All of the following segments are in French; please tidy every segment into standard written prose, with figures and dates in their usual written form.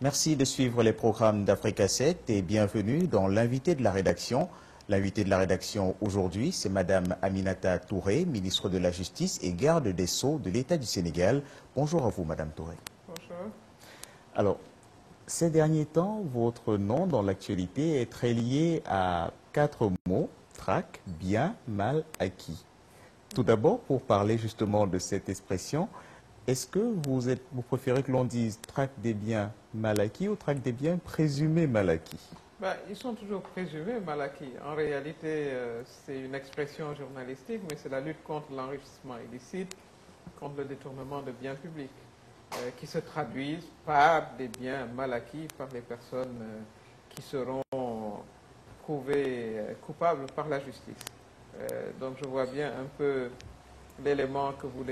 Merci de suivre les programmes d'Africa 7 et bienvenue dans l'invité de la rédaction. L'invité de la rédaction aujourd'hui, c'est Madame Aminata Touré, ministre de la Justice et garde des Sceaux de l'État du Sénégal. Bonjour à vous, Madame Touré. Bonjour. Alors, ces derniers temps, votre nom dans l'actualité est très lié à 4 mots, traque, bien, mal, acquis. Tout d'abord, pour parler justement de cette expression, est-ce que vous préférez que l'on dise traque des biens mal acquis ou traque des biens présumés mal acquis? Ils sont toujours présumés mal acquis. En réalité, c'est une expression journalistique, mais c'est la lutte contre l'enrichissement illicite, contre le détournement de biens publics, qui se traduisent par des biens mal acquis par les personnes qui seront prouvées coupables par la justice. Donc je vois bien un peu l'élément que vous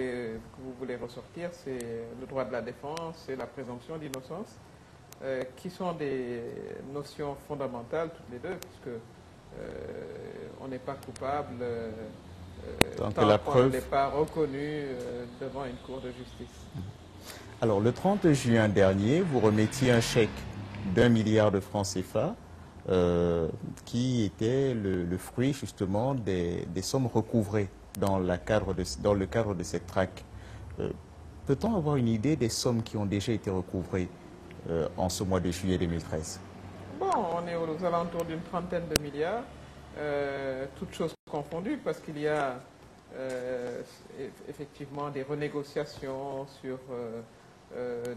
voulez ressortir, c'est le droit de la défense et la présomption d'innocence, qui sont des notions fondamentales toutes les deux, puisque on n'est pas coupable tant qu'on ne l'est pas reconnu devant une cour de justice. Alors, le 30 juin dernier, vous remettiez un chèque d'1 milliard de francs CFA qui était le fruit justement des sommes recouvrées dans le cadre de cette traque. Peut-on avoir une idée des sommes qui ont déjà été recouvrées en ce mois de juillet 2013? Bon, on est aux alentours d'une trentaine de milliards, toutes choses confondues, parce qu'il y a effectivement des renégociations sur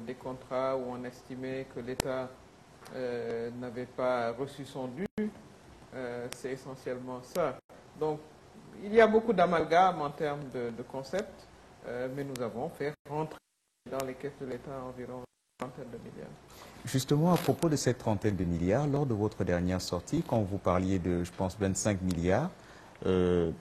des contrats où on estimait que l'État n'avait pas reçu son dû. C'est essentiellement ça. Donc, il y a beaucoup d'amalgames en termes de concepts, mais nous avons fait rentrer dans les caisses de l'État environ une trentaine de milliards. Justement, à propos de cette trentaine de milliards, lors de votre dernière sortie, quand vous parliez de, je pense, 25 milliards,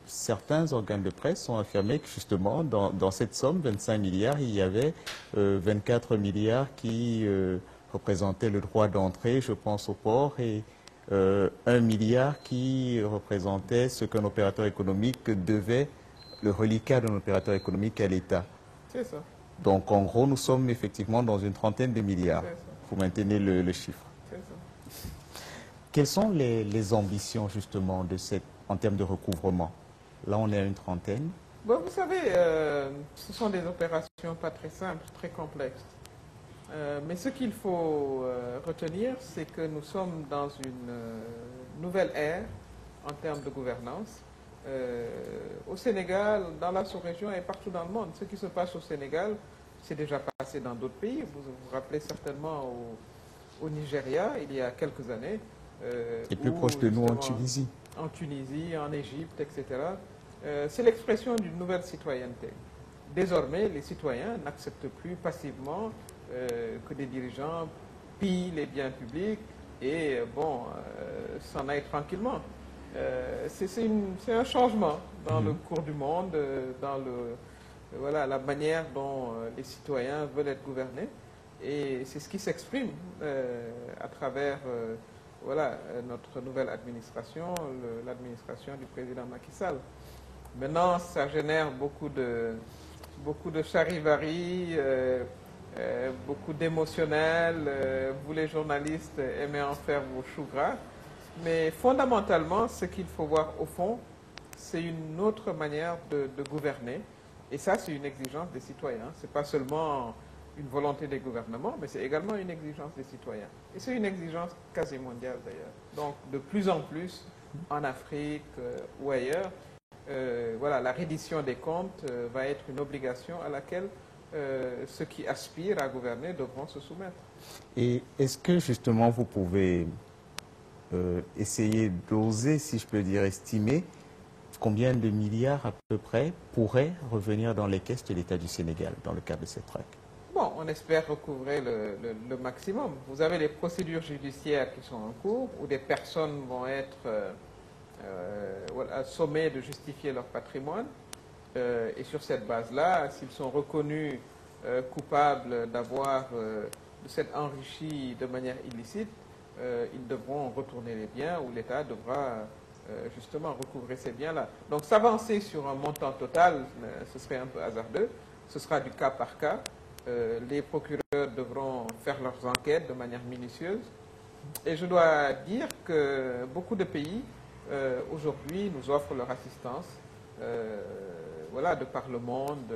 certains organes de presse ont affirmé que justement, dans cette somme, 25 milliards, il y avait 24 milliards qui représentaient le droit d'entrée, je pense, au port, et 1 milliard qui représentait ce qu'un opérateur économique devait, le reliquat d'un opérateur économique à l'État. C'est ça. Donc, en gros, nous sommes effectivement dans une trentaine de milliards. Vous maintenez le chiffre. C'est ça. Quelles sont les ambitions, justement, en termes de recouvrement? Là, on est à une trentaine. Bon, vous savez, ce sont des opérations pas très simples, très complexes. Mais ce qu'il faut retenir, c'est que nous sommes dans une nouvelle ère en termes de gouvernance. Au Sénégal, dans la sous-région et partout dans le monde, ce qui se passe au Sénégal, c'est déjà passé dans d'autres pays. Vous vous rappelez certainement au Nigeria, il y a quelques années. Et plus proche de nous, en Tunisie. En Tunisie, en Égypte, etc. C'est l'expression d'une nouvelle citoyenneté. Désormais, les citoyens n'acceptent plus passivement que des dirigeants pillent les biens publics et s'en aillent tranquillement. C'est un changement dans le cours du monde, dans la manière dont les citoyens veulent être gouvernés. Et c'est ce qui s'exprime à travers notre nouvelle administration, l'administration du président Macky Sall. Maintenant, ça génère beaucoup de charivari, beaucoup d'émotionnel. Vous, les journalistes, aimez en faire vos choux gras. Mais fondamentalement, ce qu'il faut voir au fond, c'est une autre manière de gouverner. Et ça, c'est une exigence des citoyens. Ce n'est pas seulement une volonté des gouvernements, mais c'est également une exigence des citoyens. Et c'est une exigence quasi mondiale d'ailleurs. Donc, de plus en plus, en Afrique ou ailleurs, la reddition des comptes va être une obligation à laquelle ceux qui aspirent à gouverner devront se soumettre. Et est-ce que justement vous pouvez essayer d'oser, si je peux dire, estimer combien de milliards à peu près pourraient revenir dans les caisses de l'État du Sénégal dans le cadre de cette traque? Bon, on espère recouvrer le maximum. Vous avez les procédures judiciaires qui sont en cours, où des personnes vont être sommées de justifier leur patrimoine. Et sur cette base-là, s'ils sont reconnus coupables de s'être enrichis de manière illicite, ils devront retourner les biens ou l'État devra justement recouvrer ces biens-là. Donc s'avancer sur un montant total, ce serait un peu hasardeux. Ce sera du cas par cas. Les procureurs devront faire leurs enquêtes de manière minutieuse. Et je dois dire que beaucoup de pays, aujourd'hui, nous offrent leur assistance. Voilà, de par le monde.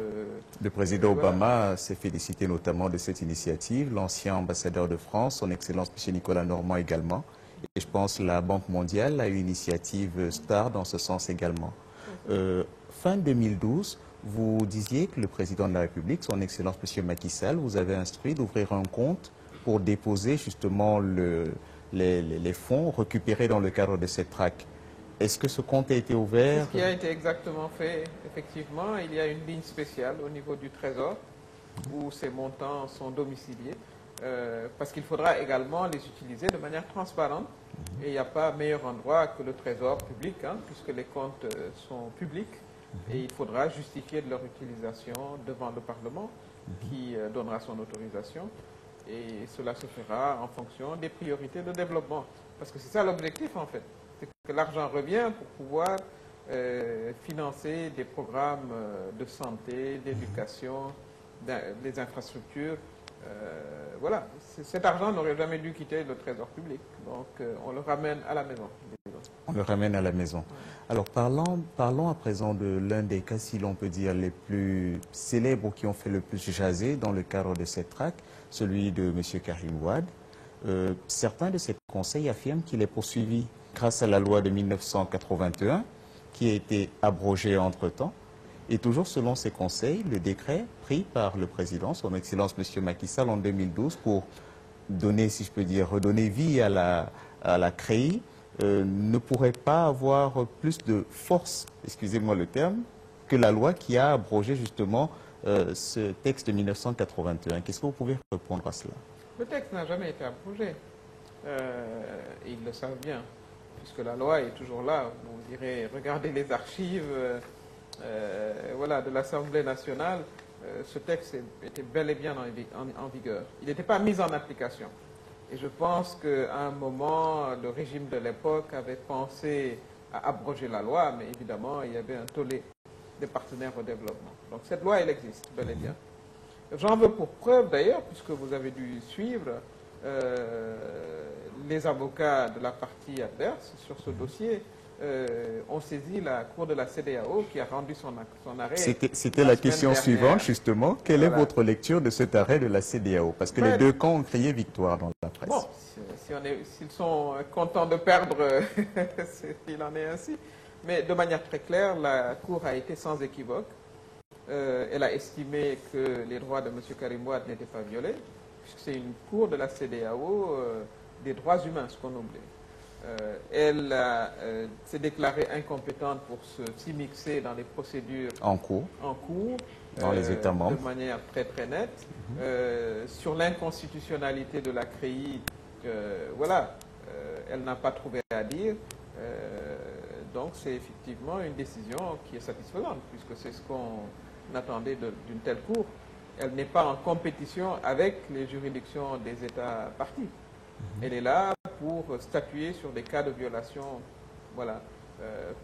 Le président Obama s'est félicité notamment de cette initiative, l'ancien ambassadeur de France, son Excellence M. Nicolas Normand également. Et je pense que la Banque mondiale a une initiative star dans ce sens également. Fin 2012, vous disiez que le président de la République, son Excellence M. Macky Sall, vous avait instruit d'ouvrir un compte pour déposer justement les fonds récupérés dans le cadre de cette traque. Est-ce que ce compte a été ouvert? Ce qui a été exactement fait, effectivement. Il y a une ligne spéciale au niveau du Trésor où ces montants sont domiciliés parce qu'il faudra également les utiliser de manière transparente. Et il n'y a pas meilleur endroit que le Trésor public, hein, puisque les comptes sont publics. Et il faudra justifier de leur utilisation devant le Parlement qui donnera son autorisation. Et cela se fera en fonction des priorités de développement. Parce que c'est ça l'objectif en fait. C'est que l'argent revient pour pouvoir financer des programmes de santé, d'éducation, des infrastructures. Voilà, cet argent n'aurait jamais dû quitter le trésor public. Donc on le ramène à la maison. On le ramène à la maison. Alors parlons à présent de l'un des cas, si l'on peut dire, les plus célèbres ou qui ont fait le plus jaser dans le cadre de cette traque, celui de M. Karim Wade. Certains de ces conseils affirment qu'il est poursuivi grâce à la loi de 1981 qui a été abrogée entre-temps. Et toujours selon ces conseils, le décret pris par le président, son Excellence M. Macky Sall, en 2012 pour donner, si je peux dire, redonner vie à la CREI, ne pourrait pas avoir plus de force, excusez-moi le terme, que la loi qui a abrogé justement ce texte de 1981. Qu'est-ce que vous pouvez répondre à cela? Le texte n'a jamais été abrogé. Ils le savent bien, puisque la loi est toujours là. Vous direz, regardez les archives voilà, de l'Assemblée nationale. Ce texte était bel et bien en vigueur. Il n'était pas mis en application. Et je pense qu'à un moment, le régime de l'époque avait pensé à abroger la loi, mais évidemment, il y avait un tollé des partenaires au développement. Donc cette loi, elle existe bel et bien. J'en veux pour preuve d'ailleurs, puisque vous avez dû suivre les avocats de la partie adverse sur ce dossier ont saisi la Cour de la CEDEAO qui a rendu son arrêt. C'était la question suivante, justement. Quelle est votre lecture de cet arrêt de la CEDEAO? Parce que les deux camps ont crié victoire dans la presse. Bon, s'ils sont contents de perdre, il en est ainsi. Mais de manière très claire, la Cour a été sans équivoque. Elle a estimé que les droits de M. Karim Wade n'étaient pas violés, puisque c'est une Cour de la CEDEAO des droits humains, ce qu'on oublie. Elle s'est déclarée incompétente pour s'immiscer dans les procédures en cours dans les États membres de manière très très nette. Sur l'inconstitutionnalité de la CREI, voilà, elle n'a pas trouvé à dire. Donc c'est effectivement une décision qui est satisfaisante, puisque c'est ce qu'on attendait d'une telle cour. Elle n'est pas en compétition avec les juridictions des États partis. Elle est là pour statuer sur des cas de violation voilà,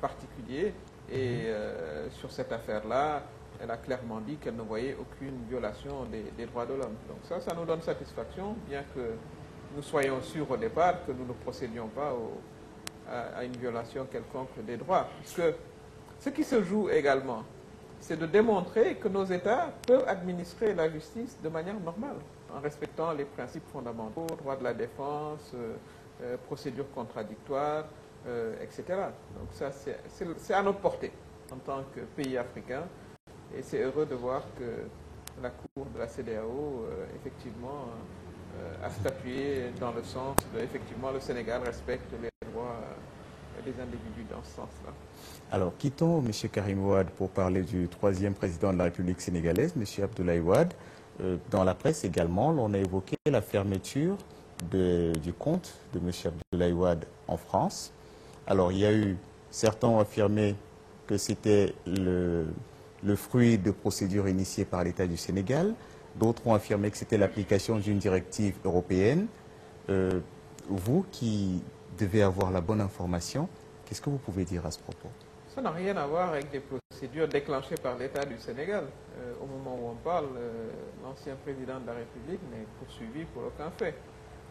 particuliers. Et sur cette affaire-là, elle a clairement dit qu'elle ne voyait aucune violation des droits de l'homme. Donc ça nous donne satisfaction, bien que nous soyons sûrs au départ que nous ne procédions pas à une violation quelconque des droits. Puisque ce qui se joue également, c'est de démontrer que nos États peuvent administrer la justice de manière normale, en respectant les principes fondamentaux, droit de la défense, procédure contradictoire, etc. Donc ça, c'est à notre portée en tant que pays africain. Et c'est heureux de voir que la Cour de la CEDEAO, effectivement, a statué dans le sens de, effectivement, le Sénégal respecte les droits des individus dans ce sens-là. Alors, quittons M. Karim Wade pour parler du troisième président de la République sénégalaise, M. Abdoulaye Wade. Dans la presse également, on a évoqué la fermeture du compte de M. Abdoulaye Wade en France. Alors, il y a eu, certains ont affirmé que c'était le fruit de procédures initiées par l'État du Sénégal. D'autres ont affirmé que c'était l'application d'une directive européenne. Vous qui devez avoir la bonne information, qu'est-ce que vous pouvez dire à ce propos? Ça n'a rien à voir avec des procédures déclenchées par l'État du Sénégal au moment où on parle, l'ancien président de la République n'est poursuivi pour aucun fait.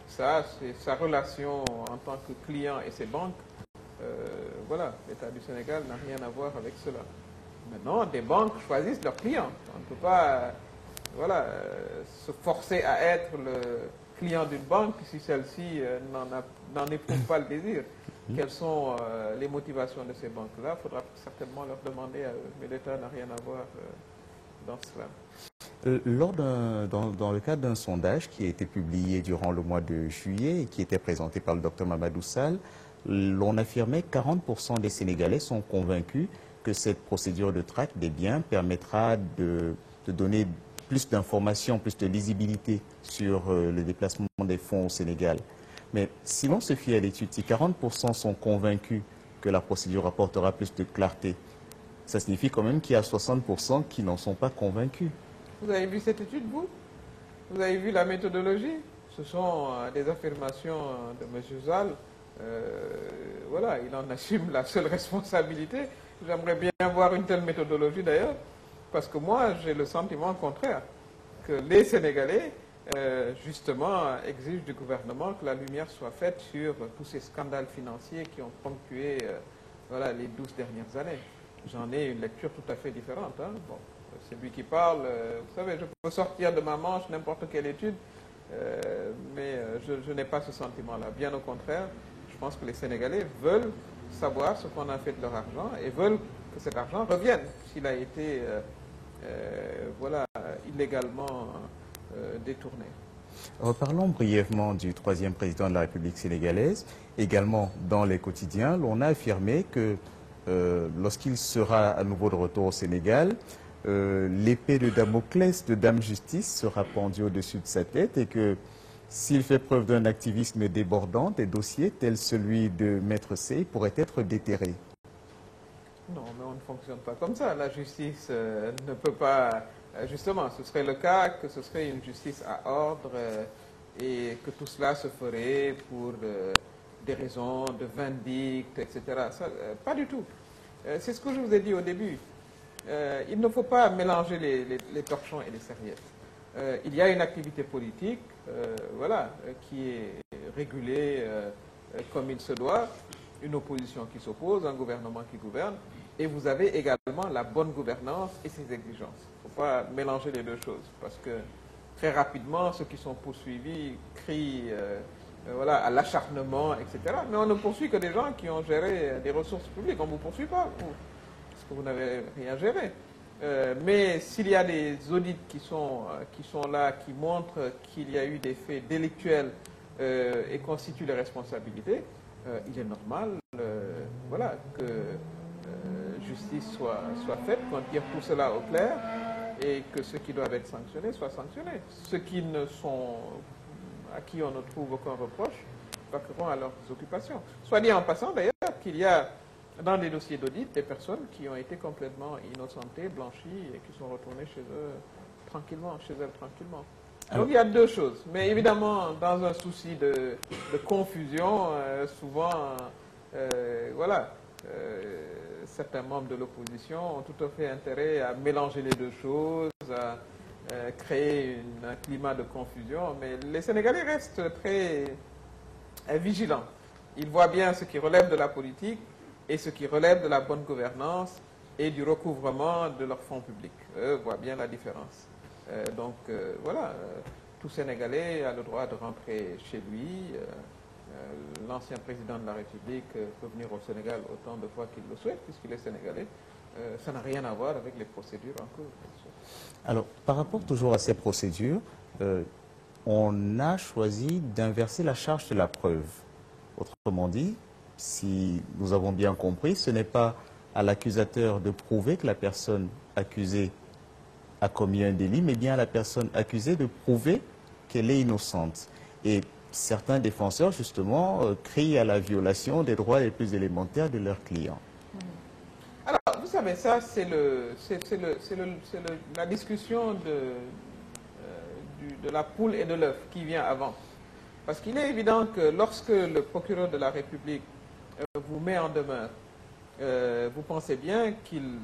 Ça, c'est sa relation en tant que client et ses banques. Voilà, l'État du Sénégal n'a rien à voir avec cela. Maintenant, des banques choisissent leurs clients. On ne peut pas voilà, se forcer à être le client d'une banque si celle-ci n'en éprouve pas le désir. Quelles sont les motivations de ces banques-là? Il faudra certainement leur demander à eux, mais l'État n'a rien à voir dans cela. Dans le cadre d'un sondage qui a été publié durant le mois de juillet et qui était présenté par le Dr Mamadou Sall, l'on affirmait que 40% des Sénégalais sont convaincus que cette procédure de traque des biens permettra de donner plus d'informations, plus de lisibilité sur le déplacement des fonds au Sénégal. Mais si l'on se fie à l'étude, si 40% sont convaincus que la procédure apportera plus de clarté, ça signifie quand même qu'il y a 60% qui n'en sont pas convaincus. Vous avez vu cette étude, vous? Vous avez vu la méthodologie? Ce sont des affirmations de M. Sall. Voilà, il en assume la seule responsabilité. J'aimerais bien voir une telle méthodologie d'ailleurs, parce que moi, j'ai le sentiment contraire, que les Sénégalais, justement, exigent du gouvernement que la lumière soit faite sur tous ces scandales financiers qui ont ponctué voilà, les 12 dernières années. J'en ai une lecture tout à fait différente. Hein. Bon, c'est lui qui parle. Vous savez, je peux sortir de ma manche n'importe quelle étude, mais je n'ai pas ce sentiment-là. Bien au contraire, je pense que les Sénégalais veulent savoir ce qu'on a fait de leur argent et veulent que cet argent revienne s'il a été voilà, illégalement détourné. Reparlons brièvement du troisième président de la République sénégalaise. Également, dans les quotidiens, l'on a affirmé que lorsqu'il sera à nouveau de retour au Sénégal, l'épée de Damoclès de Dame Justice sera pendue au-dessus de sa tête et que s'il fait preuve d'un activisme débordant, des dossiers tels celui de Maître C pourraient être déterrés. Non, mais on ne fonctionne pas comme ça. La justice ne peut pas... justement, ce serait le cas que ce serait une justice à ordre et que tout cela se ferait pour des raisons de vindicte, etc. Ça, pas du tout. C'est ce que je vous ai dit au début. Il ne faut pas mélanger les torchons et les serviettes. Il y a une activité politique voilà, qui est régulée comme il se doit, une opposition qui s'oppose, un gouvernement qui gouverne, et vous avez également la bonne gouvernance et ses exigences. Il ne faut pas mélanger les deux choses, parce que très rapidement, ceux qui sont poursuivis crient voilà, à l'acharnement, etc. Mais on ne poursuit que des gens qui ont géré des ressources publiques. On ne vous poursuit pas, parce que vous n'avez rien géré. Mais s'il y a des audits qui sont là, qui montrent qu'il y a eu des faits délictuels et constituent les responsabilités, il est normal voilà, que justice soit faite, qu'on tire tout cela au clair et que ceux qui doivent être sanctionnés soient sanctionnés. Ceux qui ne sont, à qui on ne trouve aucun reproche vaqueront à leurs occupations. Soit dit en passant d'ailleurs qu'il y a dans des dossiers d'audit des personnes qui ont été complètement innocentées, blanchies et qui sont retournées chez eux tranquillement, Donc il y a deux choses. Mais évidemment, dans un souci de confusion, souvent, voilà, certains membres de l'opposition ont tout à fait intérêt à mélanger les deux choses, à créer un climat de confusion. Mais les Sénégalais restent très vigilants. Ils voient bien ce qui relève de la politique et ce qui relève de la bonne gouvernance et du recouvrement de leurs fonds publics. Eux voient bien la différence. Donc voilà, tout Sénégalais a le droit de rentrer chez lui. L'ancien président de la République peut venir au Sénégal autant de fois qu'il le souhaite, puisqu'il est sénégalais. Ça n'a rien à voir avec les procédures en cours. Alors, par rapport toujours à ces procédures, on a choisi d'inverser la charge de la preuve. Autrement dit, si nous avons bien compris, ce n'est pas à l'accusateur de prouver que la personne accusée a commis un délit, mais bien à la personne accusée de prouver qu'elle est innocente. Et certains défenseurs, justement, crient à la violation des droits les plus élémentaires de leurs clients. Alors, vous savez, ça, c'est la discussion de la poule et de l'œuf qui vient avant. Parce qu'il est évident que lorsque le procureur de la République vous met en demeure vous pensez bien qu'il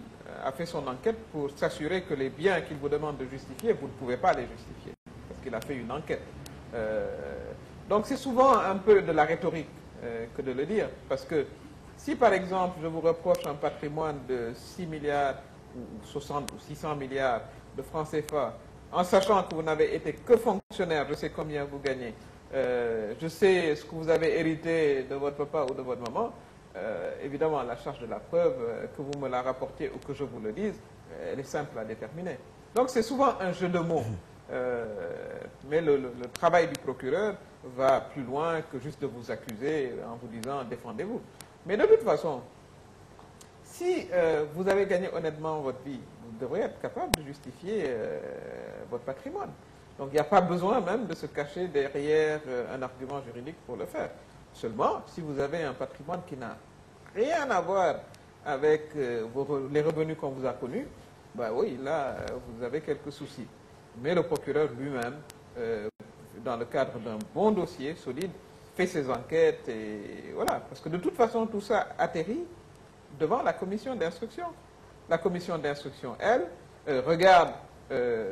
a fait son enquête pour s'assurer que les biens qu'il vous demande de justifier, vous ne pouvez pas les justifier, parce qu'il a fait une enquête. Donc c'est souvent un peu de la rhétorique que de le dire, parce que si par exemple je vous reproche un patrimoine de 6 milliards ou 60 ou 600 milliards de francs CFA, en sachant que vous n'avez été que fonctionnaire, je sais combien vous gagnez, je sais ce que vous avez hérité de votre papa ou de votre maman, évidemment, la charge de la preuve, que vous me la rapportiez ou que je vous le dise, elle est simple à déterminer. Donc c'est souvent un jeu de mots. Mais le travail du procureur va plus loin que juste de vous accuser en vous disant « défendez-vous ». Mais de toute façon, si vous avez gagné honnêtement votre vie, vous devriez être capable de justifier votre patrimoine. Donc il n'y a pas besoin même de se cacher derrière un argument juridique pour le faire. Seulement, si vous avez un patrimoine qui n'a rien à voir avec les revenus qu'on vous a connus, ben oui, là, vous avez quelques soucis. Mais le procureur lui-même, dans le cadre d'un bon dossier solide, fait ses enquêtes et voilà. Parce que de toute façon, tout ça atterrit devant la commission d'instruction. La commission d'instruction, elle, regarde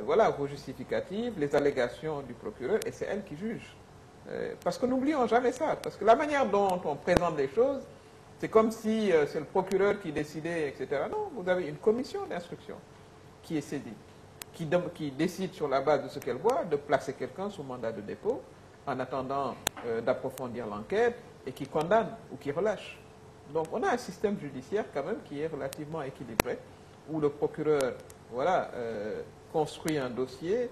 voilà, vos justificatifs, les allégations du procureur, et c'est elle qui juge. Parce que n'oublions jamais ça. Parce que la manière dont on présente les choses, c'est comme si c'est le procureur qui décidait, etc. Non, vous avez une commission d'instruction qui est saisie, qui décide sur la base de ce qu'elle voit de placer quelqu'un sous mandat de dépôt en attendant d'approfondir l'enquête et qui condamne ou qui relâche. Donc on a un système judiciaire quand même qui est relativement équilibré, où le procureur voilà, construit un dossier,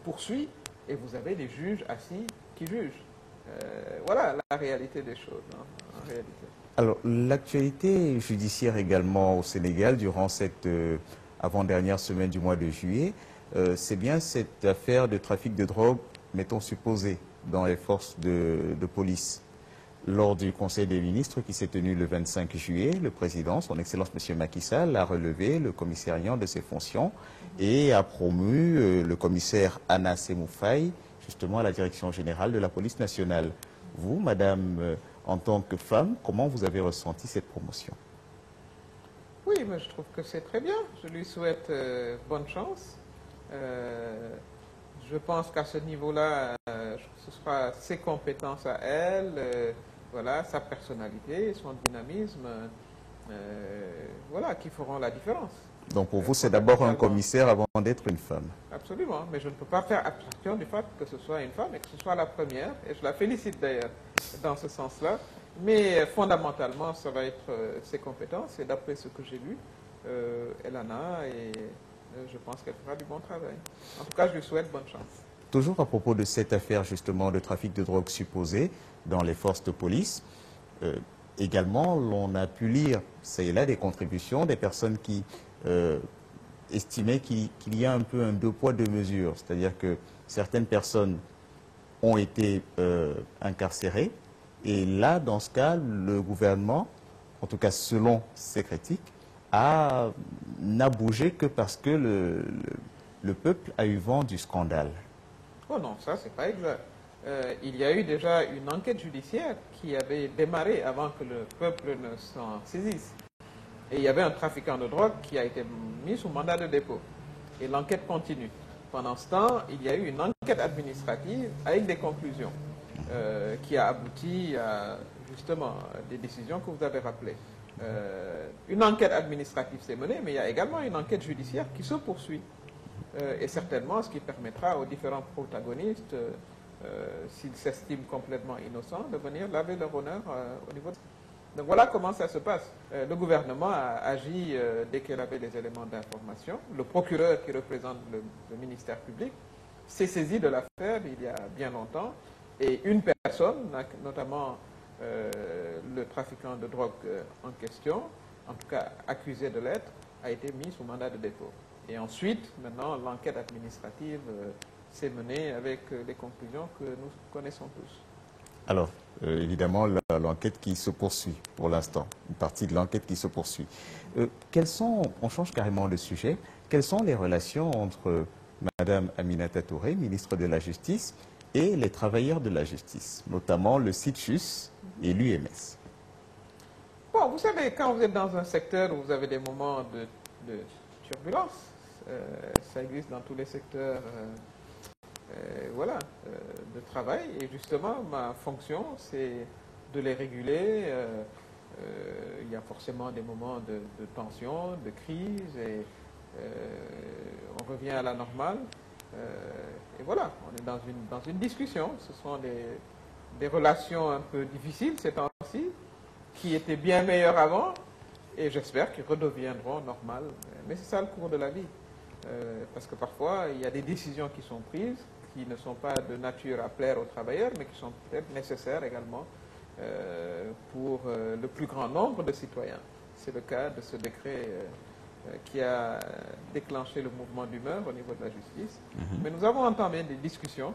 poursuit, et vous avez des juges assis qui jugent. Voilà la réalité des choses. Hein, en réalité. Alors, l'actualité judiciaire également au Sénégal durant cette avant-dernière semaine du mois de juillet, c'est bien cette affaire de trafic de drogue, mettons supposé, dans les forces de police. Lors du Conseil des ministres qui s'est tenu le 25 juillet, le président, son Excellence M. Macky Sall, a relevé le commissariat de ses fonctions et a promu le commissaire Anna Semoufaï, justement à la direction générale de la police nationale. Vous, madame, en tant que femme, comment vous avez ressenti cette promotion? Oui, mais je trouve que c'est très bien. Je lui souhaite bonne chance. Je pense qu'à ce niveau-là, ce sera ses compétences à elle, voilà, sa personnalité, son dynamisme, voilà, qui feront la différence. Donc pour vous, c'est d'abord un commissaire avant d'être une femme. Absolument, mais je ne peux pas faire abstraction du fait que ce soit une femme et que ce soit la première, et je la félicite d'ailleurs dans ce sens-là. Mais fondamentalement, ça va être ses compétences, et d'après ce que j'ai lu, elle en a, et je pense qu'elle fera du bon travail. En tout cas, je lui souhaite bonne chance. Toujours à propos de cette affaire justement de trafic de drogue supposé dans les forces de police, également l'on a pu lire, ça et là, des contributions des personnes qui estimaient qu'il y a un peu un deux poids, deux mesures. C'est-à-dire que certaines personnes ont été incarcérées, et là, dans ce cas, le gouvernement, en tout cas selon ces critiques, n'a bougé que parce que le peuple a eu vent du scandale. Oh non, ça c'est pas exact. Il y a eu déjà une enquête judiciaire qui avait démarré avant que le peuple ne s'en saisisse. Et il y avait un trafiquant de drogue qui a été mis sous mandat de dépôt. Et l'enquête continue. Pendant ce temps, il y a eu une enquête administrative avec des conclusions qui a abouti à justement des décisions que vous avez rappelées. Une enquête administrative s'est menée, mais il y a également une enquête judiciaire qui se poursuit. Et certainement, ce qui permettra aux différents protagonistes, s'ils s'estiment complètement innocents, de venir laver leur honneur au niveau de... Donc voilà comment ça se passe. Le gouvernement a agi dès qu'il avait les éléments d'information. Le procureur qui représente le ministère public s'est saisi de l'affaire il y a bien longtemps. Et une personne, notamment le trafiquant de drogue en question, en tout cas accusé de l'être, a été mis sous mandat de dépôt. Et ensuite, maintenant, l'enquête administrative s'est menée avec les conclusions que nous connaissons tous. Alors, évidemment, l'enquête qui se poursuit pour l'instant, une partie de l'enquête qui se poursuit. On change carrément de sujet, quelles sont les relations entre Madame Aminata Touré, ministre de la Justice, et les travailleurs de la justice, notamment le CITJUS et l'UMS? Bon, vous savez, quand vous êtes dans un secteur où vous avez des moments de turbulence, ça existe dans tous les secteurs voilà, de travail. Et justement, ma fonction, c'est de les réguler. Il y a forcément des moments de tension, de crise, et on revient à la normale. Et voilà, on est dans une discussion. Ce sont des relations un peu difficiles ces temps-ci, qui étaient bien meilleures avant, et j'espère qu'ils redeviendront normales. Mais c'est ça le cours de la vie. Parce que parfois, il y a des décisions qui sont prises, qui ne sont pas de nature à plaire aux travailleurs, mais qui sont peut-être nécessaires également pour le plus grand nombre de citoyens. C'est le cas de ce décret qui a déclenché le mouvement d'humeur au niveau de la justice. Mais nous avons entamé des discussions.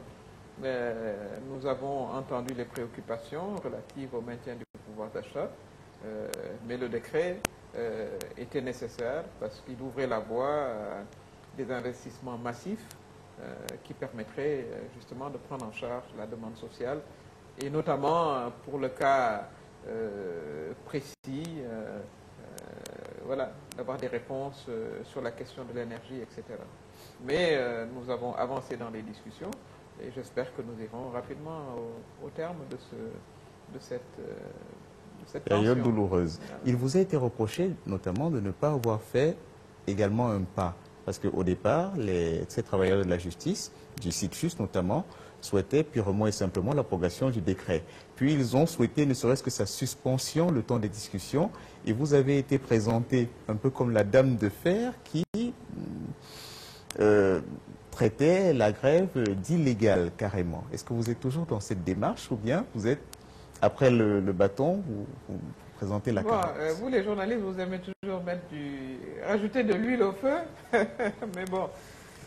Nous avons entendu les préoccupations relatives au maintien du pouvoir d'achat. Mais le décret était nécessaire parce qu'il ouvrait la voie à des investissements massifs qui permettraient justement de prendre en charge la demande sociale, et notamment pour le cas précis, voilà, d'avoir des réponses sur la question de l'énergie, etc. Mais nous avons avancé dans les discussions et j'espère que nous irons rapidement au terme de cette Période tension douloureuse. Il vous a été reproché notamment de ne pas avoir fait également un pas. Parce qu'au départ, ces travailleurs de la justice, du CITJUST notamment, souhaitaient purement et simplement l'abrogation du décret. Puis ils ont souhaité ne serait-ce que sa suspension le temps des discussions. Et vous avez été présenté un peu comme la dame de fer qui traitait la grève d'illégale carrément. Est-ce que vous êtes toujours dans cette démarche ou bien vous êtes, après le bâton, vous présentez la carotte? Vous les journalistes, vous aimez toujours rajouter de l'huile au feu. Mais bon,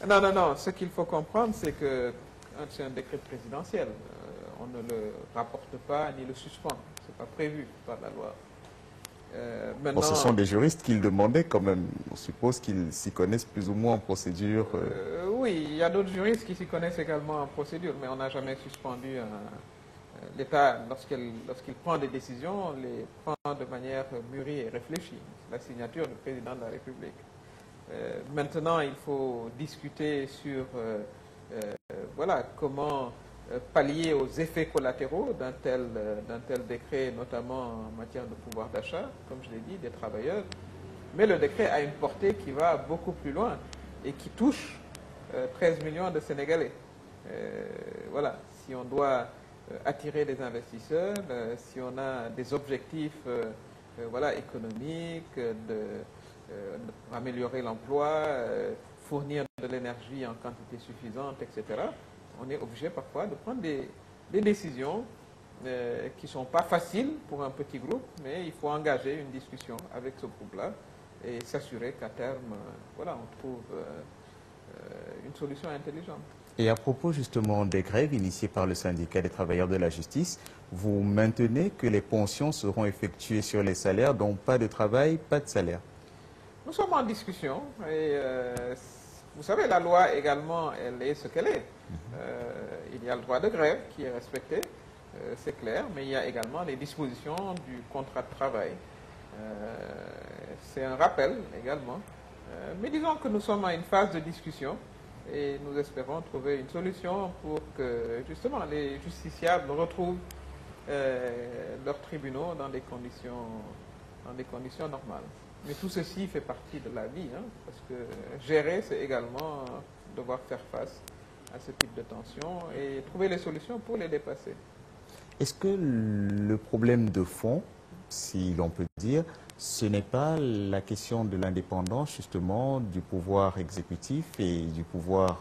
non, ce qu'il faut comprendre, c'est que c'est un décret présidentiel. On ne le rapporte pas ni le suspend. Ce n'est pas prévu par la loi. Bon, ce sont des juristes qui le demandaient quand même. On suppose qu'ils s'y connaissent plus ou moins en procédure. Oui, il y a d'autres juristes qui s'y connaissent également en procédure, mais on n'a jamais suspendu l'État, lorsqu'il prend des décisions, les prend de manière mûrie et réfléchie. C'est la signature du président de la République. Maintenant, il faut discuter sur voilà, comment pallier aux effets collatéraux d'un tel décret, notamment en matière de pouvoir d'achat, comme je l'ai dit, des travailleurs. Mais le décret a une portée qui va beaucoup plus loin et qui touche 13 millions de Sénégalais. Voilà, si on doit attirer des investisseurs, si on a des objectifs voilà, économiques, améliorer l'emploi, fournir de l'énergie en quantité suffisante, etc., on est obligé parfois de prendre des décisions qui ne sont pas faciles pour un petit groupe, mais il faut engager une discussion avec ce groupe-là et s'assurer qu'à terme, voilà, on trouve une solution intelligente. Et à propos justement des grèves initiées par le syndicat des travailleurs de la justice, vous maintenez que les pensions seront effectuées sur les salaires, donc pas de travail, pas de salaire? Nous sommes en discussion et vous savez, la loi également, elle est ce qu'elle est. Il y a le droit de grève qui est respecté, c'est clair, mais il y a également les dispositions du contrat de travail. C'est un rappel également. Mais disons que nous sommes à une phase de discussion et nous espérons trouver une solution pour que justement les justiciables retrouvent leurs tribunaux dans des conditions normales. Mais tout ceci fait partie de la vie, hein, parce que gérer, c'est également devoir faire face à ce type de tensions et trouver les solutions pour les dépasser. Est-ce que le problème de fond, si l'on peut dire, ce n'est pas la question de l'indépendance justement du pouvoir exécutif et du pouvoir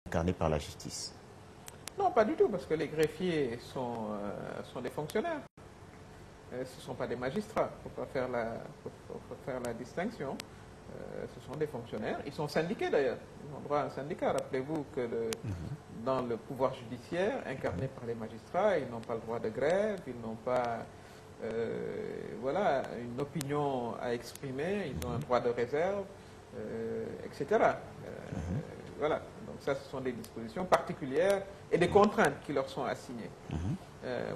incarné par la justice? Non, pas du tout, parce que les greffiers sont des fonctionnaires. Ce ne sont pas des magistrats, il faut pas faire la distinction. Ce sont des fonctionnaires, ils sont syndiqués d'ailleurs, ils ont droit à un syndicat. Rappelez-vous que dans le pouvoir judiciaire, incarné par les magistrats, ils n'ont pas le droit de grève, ils n'ont pas voilà, une opinion à exprimer, ils ont un droit de réserve, etc. Voilà, donc ça ce sont des dispositions particulières et des contraintes qui leur sont assignées.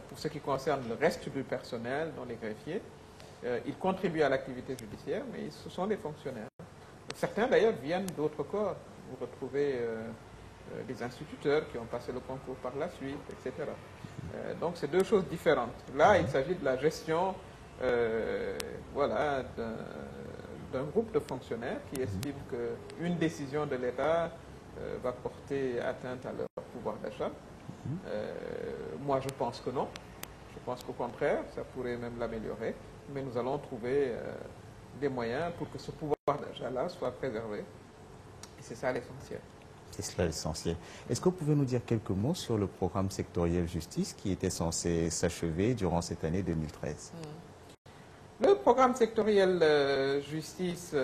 Pour ce qui concerne le reste du personnel, dont les greffiers, Ils contribuent à l'activité judiciaire, mais ce sont des fonctionnaires. Certains d'ailleurs viennent d'autres corps. Vous retrouvez des instituteurs qui ont passé le concours par la suite, etc. Donc c'est deux choses différentes. Là, il s'agit de la gestion voilà, d'un groupe de fonctionnaires qui estiment qu'une décision de l'État va porter atteinte à leur pouvoir d'achat. Moi, je pense que non. Je pense qu'au contraire, ça pourrait même l'améliorer. Mais nous allons trouver des moyens pour que ce pouvoir d'achat-là soit préservé. Et c'est ça l'essentiel. C'est cela l'essentiel. Est-ce que vous pouvez nous dire quelques mots sur le programme sectoriel justice qui était censé s'achever durant cette année 2013? Le programme sectoriel justice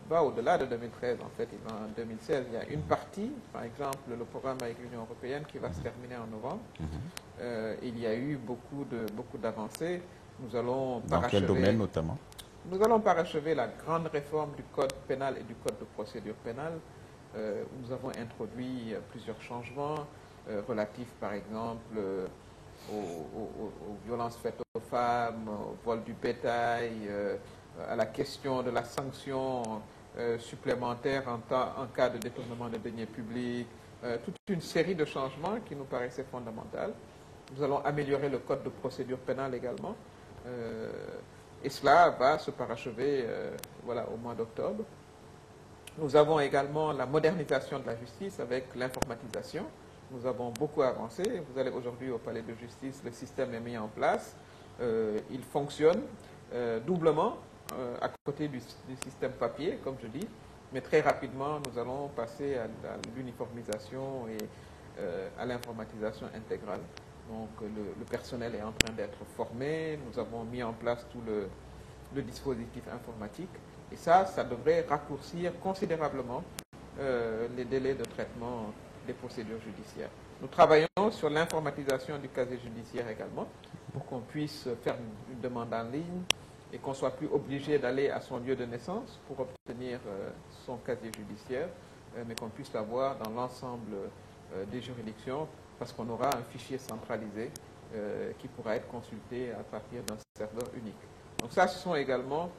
va au-delà de 2013. En fait, il va en 2016. Il y a une partie, par exemple, le programme avec l'Union européenne qui va se terminer en novembre. Il y a eu beaucoup d'avancées. Nous allons Dans quel domaine notamment? Nous allons parachever la grande réforme du code pénal et du code de procédure pénale. Nous avons introduit plusieurs changements relatifs, par exemple, aux violences faites aux femmes, au vol du bétail, à la question de la sanction supplémentaire en cas de détournement de deniers publics, toute une série de changements qui nous paraissaient fondamentaux. Nous allons améliorer le code de procédure pénale également. Et cela va se parachever voilà, au mois d'octobre. Nous avons également la modernisation de la justice avec l'informatisation. Nous avons beaucoup avancé. Vous allez aujourd'hui au palais de justice, le système est mis en place. Il fonctionne doublement à côté du système papier, comme je dis. Mais très rapidement, nous allons passer à l'uniformisation et à l'informatisation intégrale. Donc le personnel est en train d'être formé. Nous avons mis en place tout le dispositif informatique. Et ça devrait raccourcir considérablement les délais de traitement des procédures judiciaires. Nous travaillons sur l'informatisation du casier judiciaire également, pour qu'on puisse faire une demande en ligne et qu'on ne soit plus obligé d'aller à son lieu de naissance pour obtenir son casier judiciaire, mais qu'on puisse l'avoir dans l'ensemble des juridictions, parce qu'on aura un fichier centralisé qui pourra être consulté à partir d'un serveur unique. Donc ça, ce sont également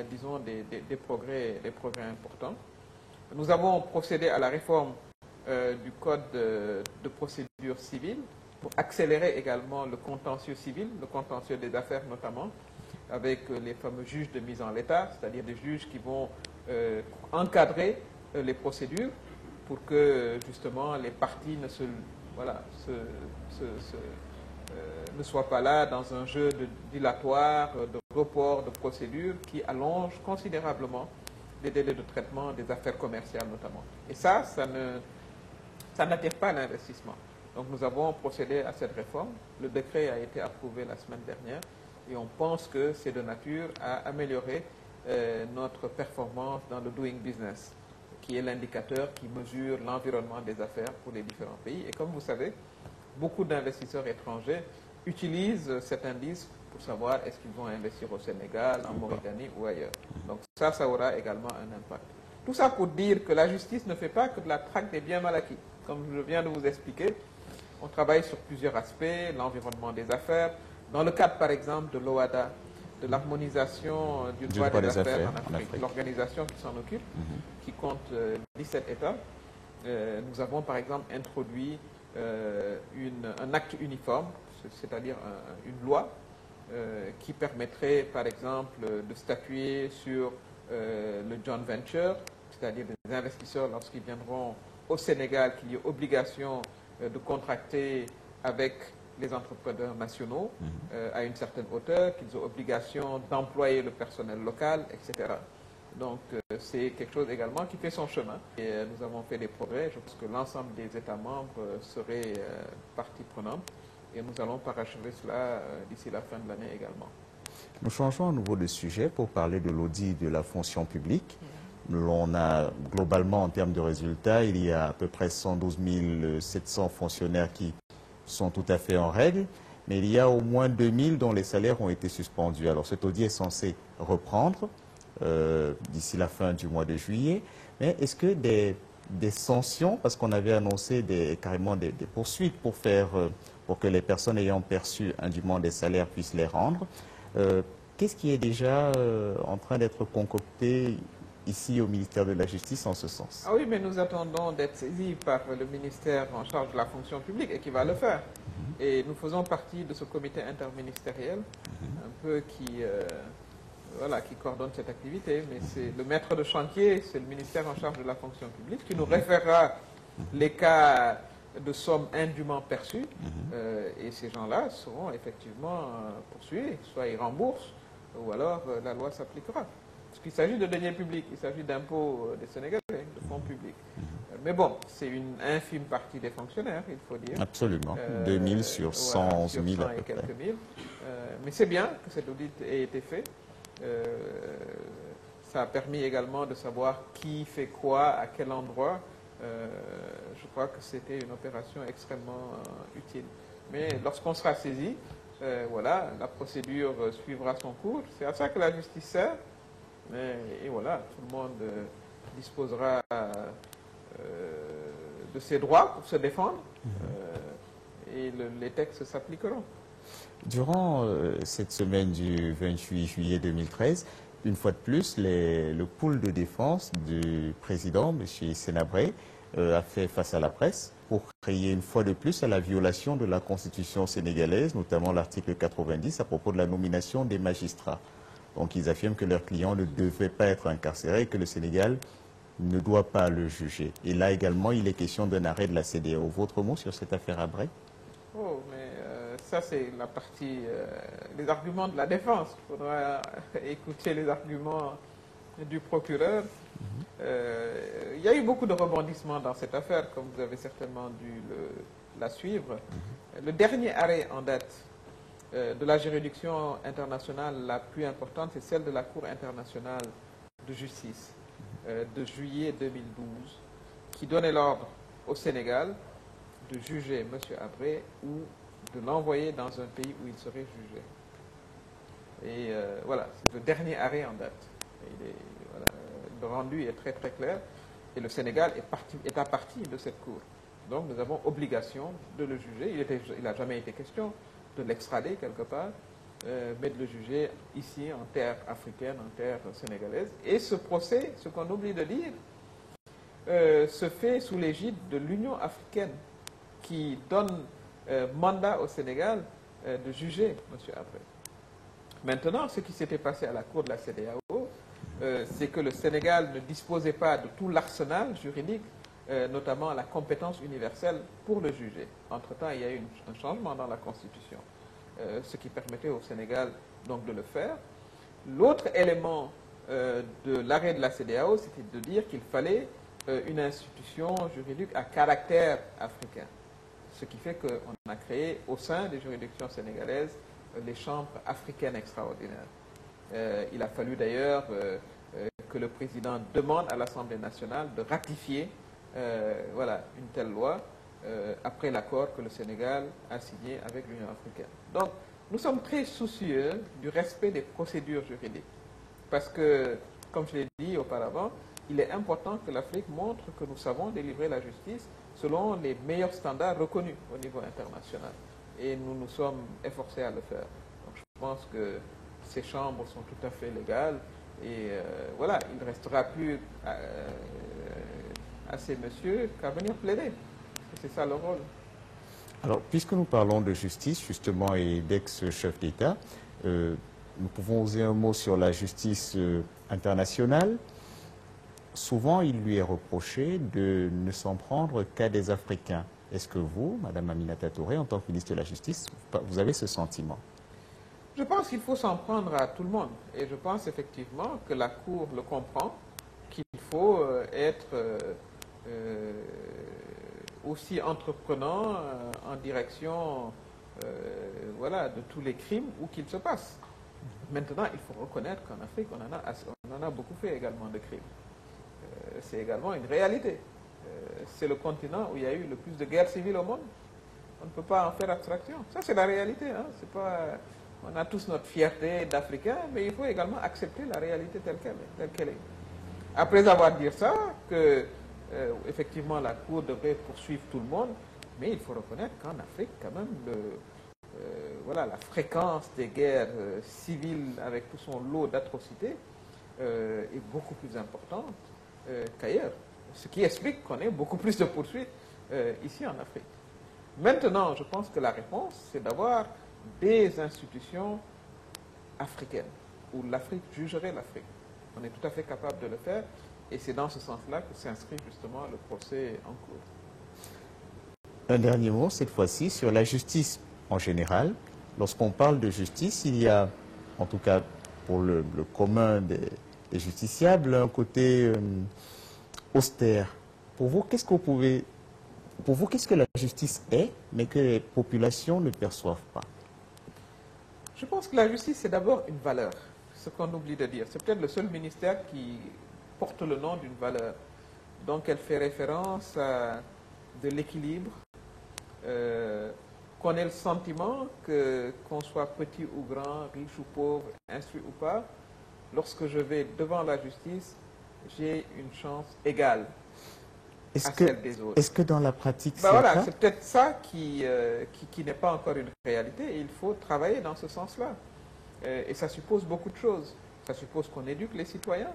disons, des progrès importants. Nous avons procédé à la réforme du code de procédure civile pour accélérer également le contentieux civil, le contentieux des affaires notamment, avec les fameux juges de mise en l'état, c'est-à-dire des juges qui vont encadrer les procédures pour que justement les parties ne soient pas là dans un jeu dilatoire, de report de procédures qui allonge considérablement les délais de traitement des affaires commerciales notamment. Et ça n'attire pas l'investissement. Donc nous avons procédé à cette réforme. Le décret a été approuvé la semaine dernière et on pense que c'est de nature à améliorer notre performance dans le doing business, qui est l'indicateur qui mesure l'environnement des affaires pour les différents pays. Et comme vous savez, beaucoup d'investisseurs étrangers utilisent cet indice pour savoir est-ce qu'ils vont investir au Sénégal, en Mauritanie ou ailleurs. Donc ça aura également un impact. Tout ça pour dire que la justice ne fait pas que de la traque des biens mal acquis. Comme je viens de vous expliquer, on travaille sur plusieurs aspects, l'environnement des affaires. Dans le cadre, par exemple, de l'OADA, de l'harmonisation du droit des affaires en Afrique, l'organisation qui s'en occupe, qui compte 17 États, nous avons, par exemple, introduit un acte uniforme, c'est-à-dire une loi qui permettrait, par exemple, de statuer sur le joint venture, c'est-à-dire des investisseurs, lorsqu'ils viendront au Sénégal, qu'il y ait obligation de contracter avec les entrepreneurs nationaux à une certaine hauteur, qu'ils ont obligation d'employer le personnel local, etc. Donc, c'est quelque chose également qui fait son chemin. Et nous avons fait des progrès. Je pense que l'ensemble des États membres seraient partie prenante. Et nous allons parachever cela d'ici la fin de l'année également. Nous changeons à nouveau de sujet pour parler de l'audit de la fonction publique. On a globalement, en termes de résultats, il y a à peu près 112 700 fonctionnaires qui sont tout à fait en règle, mais il y a au moins 2000 dont les salaires ont été suspendus. Alors cet audit est censé reprendre d'ici la fin du mois de juillet, mais est-ce que des sanctions, parce qu'on avait annoncé carrément des poursuites pour que les personnes ayant perçu indûment des salaires puissent les rendre, qu'est-ce qui est déjà en train d'être concocté ici au ministère de la Justice en ce sens? Ah oui, mais nous attendons d'être saisis par le ministère en charge de la fonction publique et qui va le faire. Et nous faisons partie de ce comité interministériel, un peu voilà, qui coordonne cette activité. Mais c'est le maître de chantier, c'est le ministère en charge de la fonction publique, qui nous référera les cas de sommes indûment perçues. Et ces gens-là seront effectivement poursuivis, soit ils remboursent, ou alors la loi s'appliquera. Parce qu'il s'agit de deniers publics, il s'agit d'impôts des Sénégalais, de fonds publics. Mais bon, c'est une infime partie des fonctionnaires, il faut dire. Absolument. 2000 sur 111 000 sur 100 à peu et quelques près. mille. Mais c'est bien que cet audit ait été fait. Ça a permis également de savoir qui fait quoi, à quel endroit. Je crois que c'était une opération extrêmement utile. Mais lorsqu'on sera saisi, voilà, la procédure suivra son cours. C'est à ça que la justice sert. Et voilà, tout le monde disposera de ses droits pour se défendre et les textes s'appliqueront. Durant cette semaine du 28 juillet 2013, une fois de plus, le pool de défense du président, M. Sénabré, a fait face à la presse pour crier une fois de plus à la violation de la Constitution sénégalaise, notamment l'article 90 à propos de la nomination des magistrats. Donc ils affirment que leur client ne devait pas être incarcéré et que le Sénégal ne doit pas le juger. Et là également, il est question d'un arrêt de la CEDEAO. Votre mot sur cette affaire Habré? Oh, mais ça c'est la partie, les arguments de la défense. Il faudra écouter les arguments du procureur. Il y a eu beaucoup de rebondissements dans cette affaire, comme vous avez certainement dû la suivre. Le dernier arrêt en date de la juridiction internationale la plus importante, c'est celle de la Cour internationale de justice de juillet 2012, qui donnait l'ordre au Sénégal de juger M. Habré ou de l'envoyer dans un pays où il serait jugé. Et voilà, c'est le dernier arrêt en date. Voilà, le rendu est très très clair et le Sénégal est à partie de cette cour. Donc nous avons obligation de le juger. Il n'a jamais été question de l'extrader quelque part, mais de le juger ici en terre africaine, en terre sénégalaise. Et ce procès, ce qu'on oublie de dire, se fait sous l'égide de l'Union africaine qui donne mandat au Sénégal de juger M. Habré. Maintenant, ce qui s'était passé à la cour de la CEDEAO, c'est que le Sénégal ne disposait pas de tout l'arsenal juridique, notamment la compétence universelle pour le juger. Entre-temps, il y a eu un changement dans la Constitution, ce qui permettait au Sénégal donc de le faire. L'autre élément de l'arrêt de la CEDEAO, c'était de dire qu'il fallait une institution juridique à caractère africain. Ce qui fait qu'on a créé au sein des juridictions sénégalaises les chambres africaines extraordinaires. Il a fallu d'ailleurs que le président demande à l'Assemblée nationale de ratifier voilà, une telle loi après l'accord que le Sénégal a signé avec l'Union africaine. Donc, nous sommes très soucieux du respect des procédures juridiques. Parce que, comme je l'ai dit auparavant, il est important que l'Afrique montre que nous savons délivrer la justice selon les meilleurs standards reconnus au niveau international. Et nous nous sommes efforcés à le faire. Donc, je pense que ces chambres sont tout à fait légales. Et voilà, il ne restera plus à ces messieurs qu'à venir plaider. C'est ça le rôle. Alors, puisque nous parlons de justice, justement, et d'ex-chef d'État, nous pouvons oser un mot sur la justice internationale. Souvent, il lui est reproché de ne s'en prendre qu'à des Africains. Est-ce que vous, Madame Aminata Touré, en tant que ministre de la Justice, vous avez ce sentiment? Je pense qu'il faut s'en prendre à tout le monde. Et je pense effectivement que la Cour le comprend, qu'il faut être aussi entreprenant en direction voilà, de tous les crimes où qu'ils se passent. Maintenant, il faut reconnaître qu'en Afrique, on en a beaucoup fait également de crimes. C'est également une réalité. C'est le continent où il y a eu le plus de guerres civiles au monde. On ne peut pas en faire abstraction. Ça, c'est la réalité. Hein. C'est pas... On a tous notre fierté d'Africains, mais il faut également accepter la réalité telle qu'elle est. Après avoir dit ça, que effectivement la Cour devrait poursuivre tout le monde, mais il faut reconnaître qu'en Afrique, quand même, voilà, la fréquence des guerres civiles avec tout son lot d'atrocités est beaucoup plus importante qu'ailleurs. Ce qui explique qu'on ait beaucoup plus de poursuites ici en Afrique. Maintenant, je pense que la réponse, c'est d'avoir des institutions africaines, où l'Afrique jugerait l'Afrique. On est tout à fait capable de le faire, et c'est dans ce sens-là que s'inscrit justement le procès en cours. Un dernier mot, cette fois-ci, sur la justice en général. Lorsqu'on parle de justice, il y a, en tout cas pour le commun des justiciables, un côté austère. Pour vous, qu'est-ce que la justice est, mais que les populations ne perçoivent pas? Je pense que la justice, c'est d'abord une valeur, ce qu'on oublie de dire. C'est peut-être le seul ministère qui porte le nom d'une valeur. Donc elle fait référence à de l'équilibre, qu'on ait le sentiment qu'on soit petit ou grand, riche ou pauvre, instruit ou pas, lorsque je vais devant la justice, j'ai une chance égale à celle des autres. Est-ce que dans la pratique, voilà, c'est peut-être ça qui n'est pas encore une réalité, et il faut travailler dans ce sens-là. Et ça suppose beaucoup de choses. Ça suppose qu'on éduque les citoyens,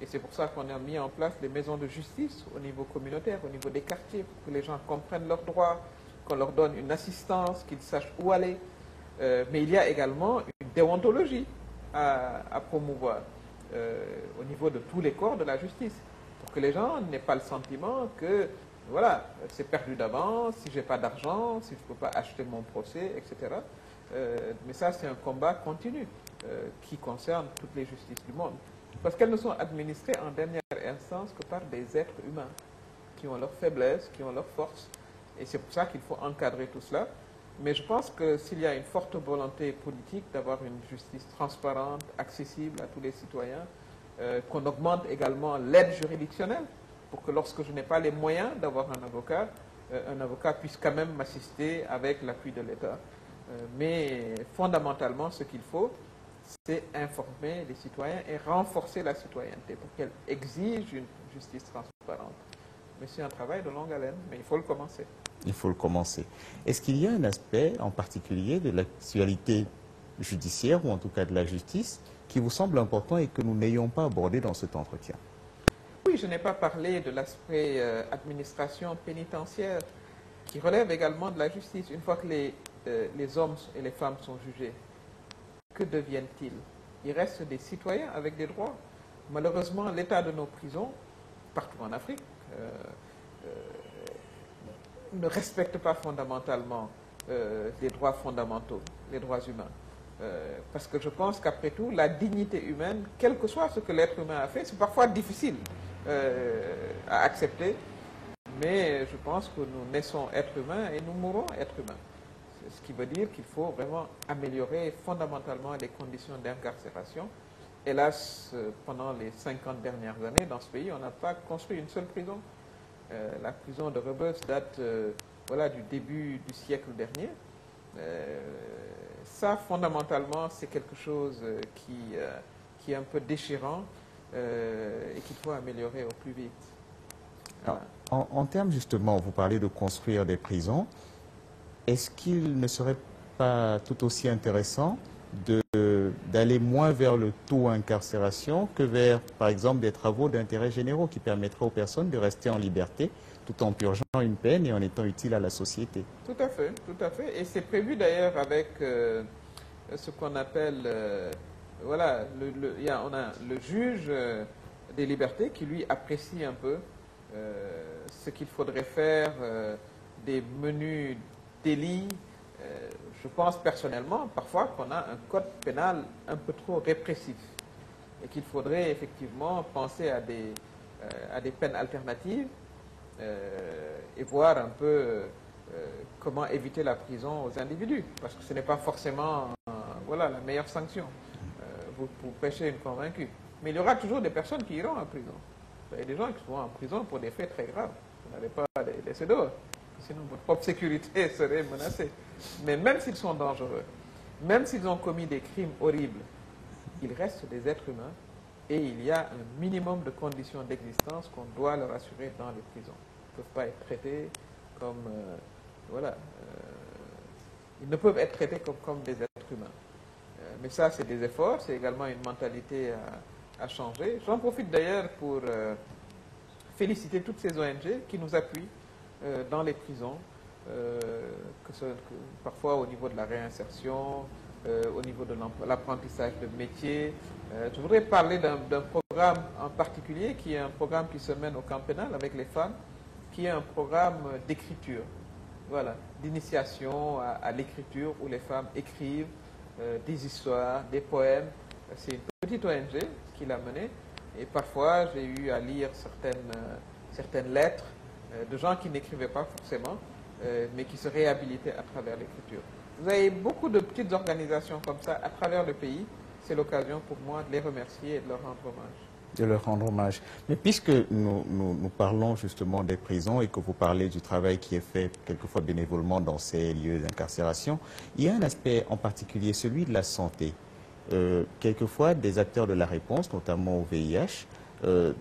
et c'est pour ça qu'on a mis en place des maisons de justice au niveau communautaire, au niveau des quartiers, pour que les gens comprennent leurs droits, qu'on leur donne une assistance, qu'ils sachent où aller. Mais il y a également une déontologie à promouvoir au niveau de tous les corps de la justice, pour que les gens n'aient pas le sentiment que, voilà, c'est perdu d'avance, si je n'ai pas d'argent, si je ne peux pas acheter mon procès, etc. Mais ça, c'est un combat continu qui concerne toutes les justices du monde. Parce qu'elles ne sont administrées en dernière instance que par des êtres humains qui ont leurs faiblesses, qui ont leurs forces. Et c'est pour ça qu'il faut encadrer tout cela. Mais je pense que s'il y a une forte volonté politique d'avoir une justice transparente, accessible à tous les citoyens, qu'on augmente également l'aide juridictionnelle pour que lorsque je n'ai pas les moyens d'avoir un avocat puisse quand même m'assister avec l'appui de l'État. Mais fondamentalement, ce qu'il faut, c'est informer les citoyens et renforcer la citoyenneté pour qu'elle exige une justice transparente. Mais c'est un travail de longue haleine, mais il faut le commencer. Il faut le commencer. Est-ce qu'il y a un aspect en particulier de l'actualité judiciaire, ou en tout cas de la justice, qui vous semble important et que nous n'ayons pas abordé dans cet entretien? Oui, je n'ai pas parlé de l'aspect administration pénitentiaire, qui relève également de la justice. Une fois que les hommes et les femmes sont jugés, que deviennent-ils? Ils restent des citoyens avec des droits. Malheureusement, l'état de nos prisons, partout en Afrique, ne respecte pas fondamentalement les droits fondamentaux, les droits humains. Parce que je pense qu'après tout, la dignité humaine, quel que soit ce que l'être humain a fait, c'est parfois difficile à accepter, mais je pense que nous naissons êtres humains et nous mourrons êtres humains. Ce qui veut dire qu'il faut vraiment améliorer fondamentalement les conditions d'incarcération. Hélas, pendant les 50 dernières années, dans ce pays, on n'a pas construit une seule prison. La prison de Rebus date voilà, du début du siècle dernier. Ça, fondamentalement, c'est quelque chose qui est un peu déchirant et qu'il faut améliorer au plus vite. Voilà. En termes, justement, vous parlez de construire des prisons. Est-ce qu'il ne serait pas tout aussi intéressant d'aller moins vers le taux incarcération que vers, par exemple, des travaux d'intérêt généraux qui permettraient aux personnes de rester en liberté tout en purgeant une peine et en étant utiles à la société? Tout à fait, tout à fait. Et c'est prévu d'ailleurs avec ce qu'on appelle, voilà, on a le juge des libertés qui lui apprécie un peu ce qu'il faudrait faire, des menus délits. Je pense personnellement parfois qu'on a un code pénal un peu trop répressif et qu'il faudrait effectivement penser à des peines alternatives et voir un peu comment éviter la prison aux individus, parce que ce n'est pas forcément voilà, la meilleure sanction. Vous prêchez une convaincue. Mais il y aura toujours des personnes qui iront en prison. Il y a des gens qui seront en prison pour des faits très graves. Vous n'allez pas les laisser dehors. Sinon, votre propre sécurité serait menacée. Mais même s'ils sont dangereux, même s'ils ont commis des crimes horribles, ils restent des êtres humains et il y a un minimum de conditions d'existence qu'on doit leur assurer dans les prisons. Ils ne peuvent pas être traités comme voilà, Ils ne peuvent être traités comme des êtres humains. Mais ça, c'est des efforts, c'est également une mentalité à changer. J'en profite d'ailleurs pour féliciter toutes ces ONG qui nous appuient dans les prisons, parfois au niveau de la réinsertion, au niveau de l'apprentissage de métiers. Je voudrais parler d'un programme en particulier, qui est un programme qui se mène au camp pénal avec les femmes, qui est un programme d'écriture, voilà, d'initiation à l'écriture, où les femmes écrivent des histoires, des poèmes. C'est une petite ONG qui l'a menée, et parfois j'ai eu à lire certaines lettres de gens qui n'écrivaient pas forcément, mais qui se réhabilitaient à travers l'écriture. Vous avez beaucoup de petites organisations comme ça à travers le pays. C'est l'occasion pour moi de les remercier et de leur rendre hommage. De leur rendre hommage. Mais puisque nous parlons justement des prisons et que vous parlez du travail qui est fait quelquefois bénévolement dans ces lieux d'incarcération, il y a un aspect en particulier, celui de la santé. Quelquefois, des acteurs de la réponse, notamment au VIH,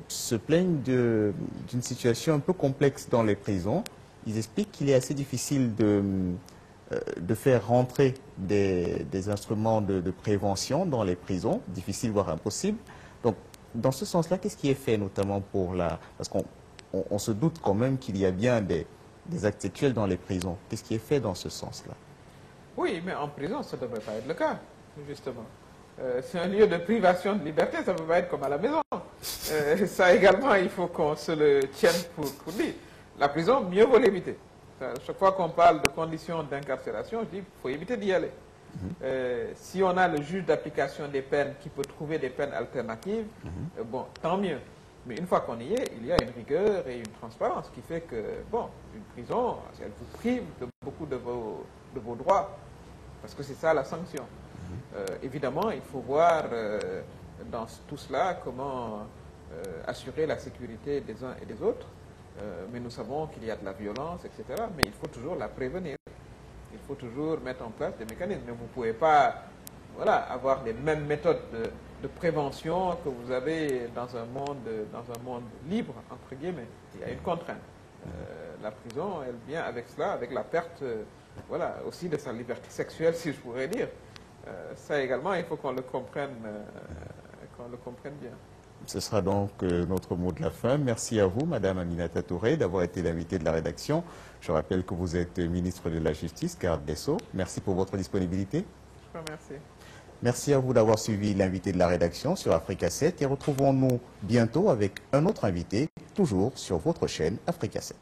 se plaignent d'une situation un peu complexe dans les prisons. Ils expliquent qu'il est assez difficile de faire rentrer des instruments de prévention dans les prisons, difficile voire impossible. Donc, dans ce sens-là, qu'est-ce qui est fait notamment pour la... Parce qu'on se doute quand même qu'il y a bien des actes sexuels dans les prisons. Qu'est-ce qui est fait dans ce sens-là? Oui, mais en prison, ça ne devrait pas être le cas, justement. C'est un lieu de privation de liberté, ça ne peut pas être comme à la maison. Ça également, il faut qu'on se le tienne pour dire. La prison, mieux vaut l'éviter. Chaque fois qu'on parle de conditions d'incarcération, je dis qu'il faut éviter d'y aller. Si on a le juge d'application des peines qui peut trouver des peines alternatives, bon, tant mieux. Mais une fois qu'on y est, il y a une rigueur et une transparence qui fait que, bon, une prison, elle vous prive de beaucoup de vos droits, parce que c'est ça la sanction. Évidemment, il faut voir dans tout cela comment assurer la sécurité des uns et des autres. Mais nous savons qu'il y a de la violence, etc. Mais il faut toujours la prévenir. Il faut toujours mettre en place des mécanismes. Mais vous ne pouvez pas avoir les mêmes méthodes de prévention que vous avez dans un monde libre, entre guillemets. Il y a une contrainte. La prison, elle vient avec cela, avec la perte aussi de sa liberté sexuelle, si je pourrais dire. Ça également, il faut qu'on le comprenne bien. Ce sera donc notre mot de la fin. Merci à vous, Madame Aminata Touré, d'avoir été l'invitée de la rédaction. Je rappelle que vous êtes ministre de la Justice, garde des Sceaux. Merci pour votre disponibilité. Je vous remercie. Merci à vous d'avoir suivi l'invité de la rédaction sur Africa 7 et retrouvons-nous bientôt avec un autre invité, toujours sur votre chaîne Africa 7.